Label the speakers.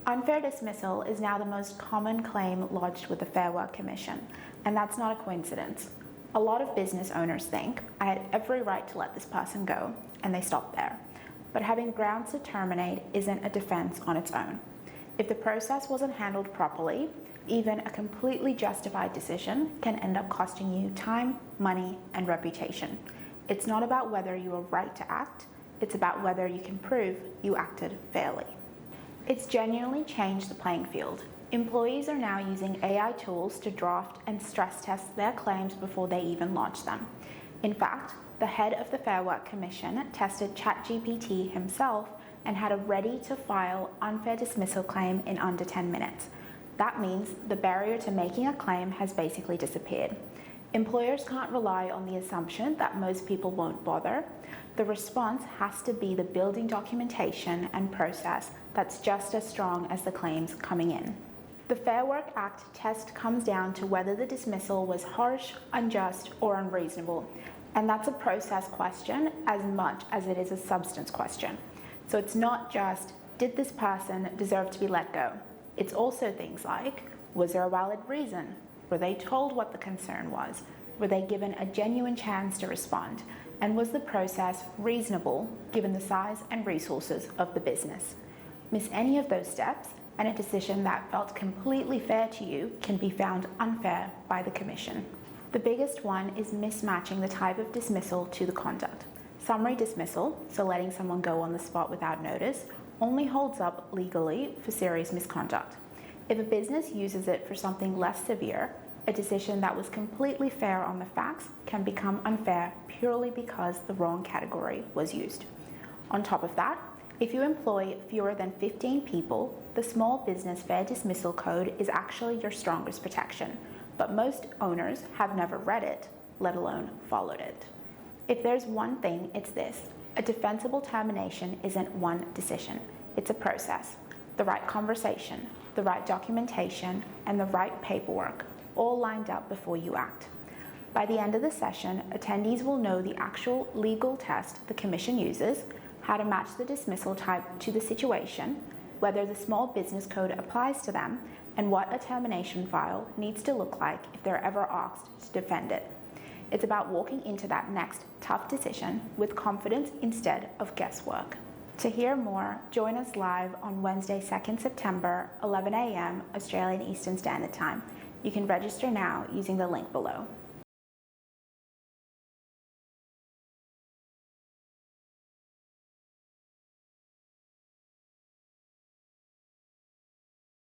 Speaker 1: Unfair dismissal is now the most common claim lodged with the Fair Work Commission, and that's not a coincidence. A lot of business owners think, I had every right to let this person go, and they stop there. But having grounds to terminate isn't a defense on its own. If the process wasn't handled properly, even a completely justified decision can end up costing you time, money, and reputation. It's not about whether you are right to act, it's about whether you can prove you acted fairly. It's genuinely changed the playing field. Employees are now using AI tools to draft and stress test their claims before they even launch them. In fact, the head of the Fair Work Commission tested ChatGPT himself and had a ready-to-file unfair dismissal claim in under 10 minutes. That means the barrier to making a claim has basically disappeared. Employers can't rely on the assumption that most people won't bother. The response has to be the building documentation and process that's just as strong as the claims coming in. The Fair Work Act test comes down to whether the dismissal was harsh, unjust, or unreasonable, and that's a process question as much as it is a substance question. So it's not just, did this person deserve to be let go? It's also things like, was there a valid reason? Were they told what the concern was? Were they given a genuine chance to respond? And was the process reasonable given the size and resources of the business? Miss any of those steps, and a decision that felt completely fair to you can be found unfair by the Commission. The biggest one is mismatching the type of dismissal to the conduct. Summary dismissal, so letting someone go on the spot without notice, only holds up legally for serious misconduct. If a business uses it for something less severe, a decision that was completely fair on the facts can become unfair purely because the wrong category was used. On top of that, if you employ fewer than 15 people, the Small Business Fair Dismissal Code is actually your strongest protection, but most owners have never read it, let alone followed it. If there's one thing, it's this. A defensible termination isn't one decision, it's a process. The right conversation, the right documentation, and the right paperwork, all lined up before you act. By the end of the session, attendees will know the actual legal test the Commission uses, how to match the dismissal type to the situation, whether the Small Business Code applies to them, and what a termination file needs to look like if they're ever asked to defend it. It's about walking into that next tough decision with confidence instead of guesswork. To hear more, join us live on Wednesday, 2nd September, 11 a.m. Australian Eastern Standard Time. You can register now using the link below.